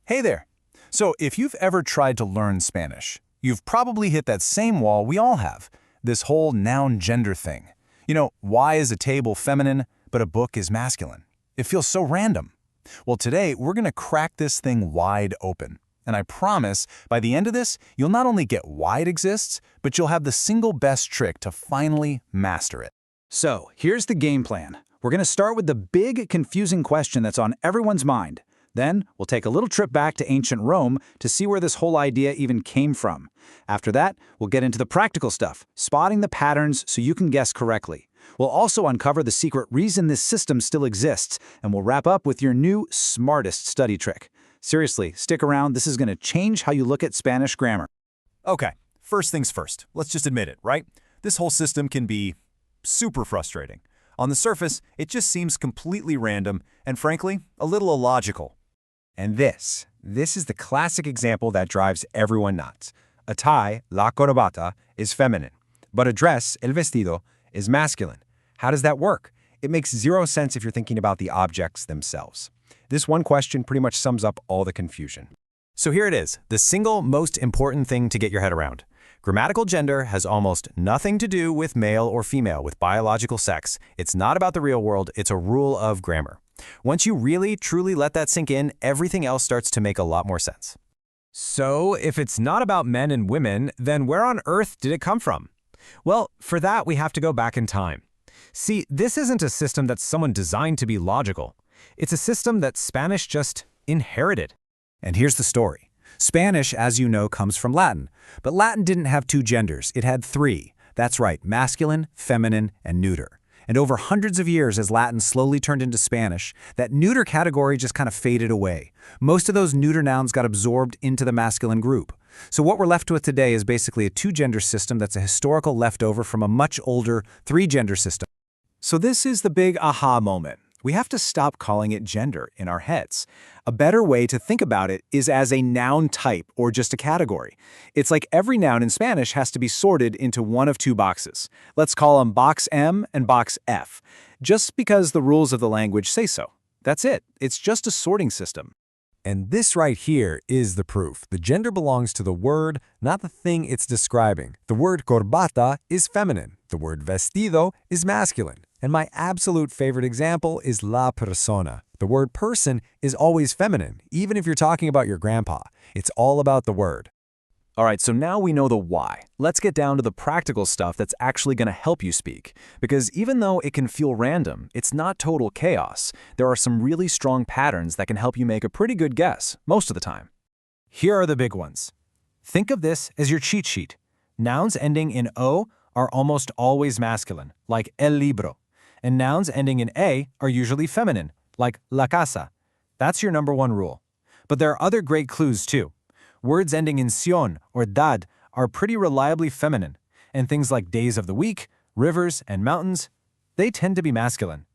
Hey there! So if you've ever tried to learn Spanish, you've probably hit that same wall we all have, this whole noun-gender thing. Why is a table feminine, but a book is masculine? It feels so random. Well, today we're going to crack this thing wide open. And I promise, by the end of this, you'll not only get why it exists, but you'll have the single best trick to finally master it. So, here's the game plan. We're going to start with the big, confusing question that's on everyone's mind. Then, we'll take a little trip back to ancient Rome to see where this whole idea even came from. After that, we'll get into the practical stuff, spotting the patterns so you can guess correctly. We'll also uncover the secret reason this system still exists, and we'll wrap up with your new, smartest study trick. Seriously, stick around. This is going to change how you look at Spanish grammar. Okay, first things first. Let's just admit it, right? This whole system can be super frustrating. On the surface, it just seems completely random and, frankly, a little illogical. And this is the classic example that drives everyone nuts. A tie, la corbata, is feminine, but a dress, el vestido, is masculine. How does that work? It makes zero sense if you're thinking about the objects themselves. This one question pretty much sums up all the confusion. So here it is, the single most important thing to get your head around. Grammatical gender has almost nothing to do with male or female, with biological sex. It's not about the real world, it's a rule of grammar. Once you really, truly let that sink in, everything else starts to make a lot more sense. So, if it's not about men and women, then where on earth did it come from? Well, for that, we have to go back in time. See, this isn't a system that someone designed to be logical. It's a system that Spanish just inherited. And here's the story. Spanish, as you know, comes from Latin. But Latin didn't have two genders, it had three. That's right, masculine, feminine, and neuter. And over hundreds of years as Latin slowly turned into Spanish, that neuter category just kind of faded away. Most of those neuter nouns got absorbed into the masculine group. So what we're left with today is basically a two-gender system that's a historical leftover from a much older three-gender system. So this is the big aha moment. We have to stop calling it gender in our heads. A better way to think about it is as a noun type or just a category. It's like every noun in Spanish has to be sorted into one of two boxes. Let's call them box M and box F, just because the rules of the language say so. That's it. It's just a sorting system. And this right here is the proof. The gender belongs to the word, not the thing it's describing. The word corbata is feminine. The word vestido is masculine. And my absolute favorite example is la persona. The word person is always feminine, even if you're talking about your grandpa. It's all about the word. All right, so now we know the why. Let's get down to the practical stuff that's actually going to help you speak. Because even though it can feel random, it's not total chaos. There are some really strong patterns that can help you make a pretty good guess, most of the time. Here are the big ones. Think of this as your cheat sheet. Nouns ending in O are almost always masculine, like el libro. And nouns ending in A are usually feminine, like la casa. That's your number one rule. But there are other great clues too. Words ending in sion or dad are pretty reliably feminine, and things like days of the week, rivers, and mountains, they tend to be masculine.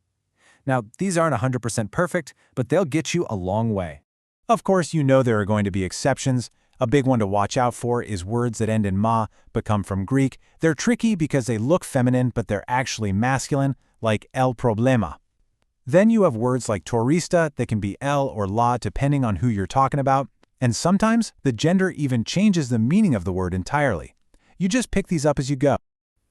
Now, these aren't 100% perfect, but they'll get you a long way. Of course, you know there are going to be exceptions. A big one to watch out for is words that end in ma but come from Greek. They're tricky because they look feminine, but they're actually masculine, like el problema. Then you have words like turista that can be el or la depending on who you're talking about. And sometimes the gender even changes the meaning of the word entirely. You just pick these up as you go.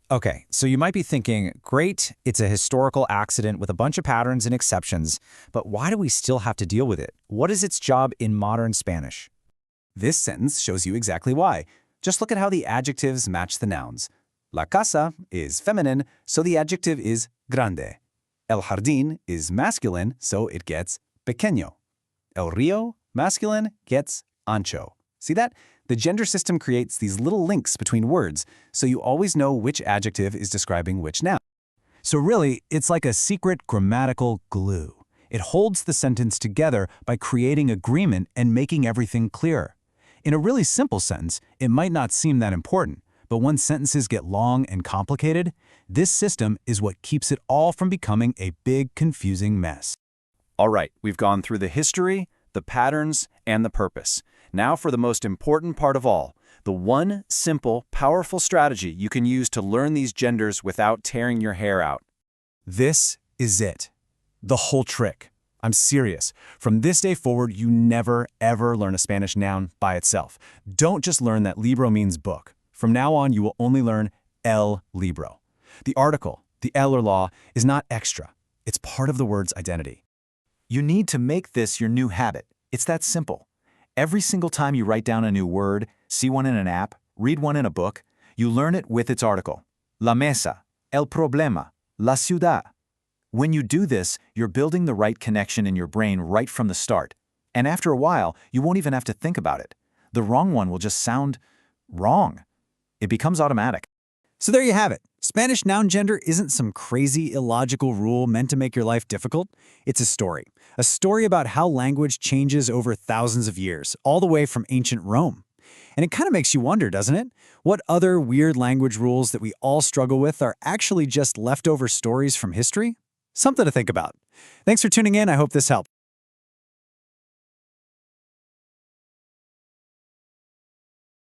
Okay, so you might be thinking, great, it's a historical accident with a bunch of patterns and exceptions, but why do we still have to deal with it? What is its job in modern Spanish? This sentence shows you exactly why. Just look at how the adjectives match the nouns. La casa is feminine, so the adjective is grande. El jardín is masculine, so it gets pequeño. El río, masculine, gets ancho. See that? The gender system creates these little links between words, so you always know which adjective is describing which noun. So really, it's like a secret grammatical glue. It holds the sentence together by creating agreement and making everything clearer. In a really simple sentence, it might not seem that important, but when sentences get long and complicated, this system is what keeps it all from becoming a big, confusing mess. All right, we've gone through the history, the patterns, and the purpose. Now for the most important part of all, the one simple, powerful strategy you can use to learn these genders without tearing your hair out. This is it. The whole trick. I'm serious. From this day forward, you never, ever learn a Spanish noun by itself. Don't just learn that libro means book. From now on, you will only learn el libro. The article, the el or la, is not extra. It's part of the word's identity. You need to make this your new habit. It's that simple. Every single time you write down a new word, see one in an app, read one in a book, you learn it with its article. La mesa, el problema, la ciudad. When you do this, you're building the right connection in your brain right from the start. And after a while, you won't even have to think about it. The wrong one will just sound wrong. It becomes automatic. So there you have it. Spanish noun gender isn't some crazy, illogical rule meant to make your life difficult. It's a story. A story about how language changes over thousands of years, all the way from ancient Rome. And it kind of makes you wonder, doesn't it? What other weird language rules that we all struggle with are actually just leftover stories from history? Something to think about. Thanks for tuning in. I hope this helped.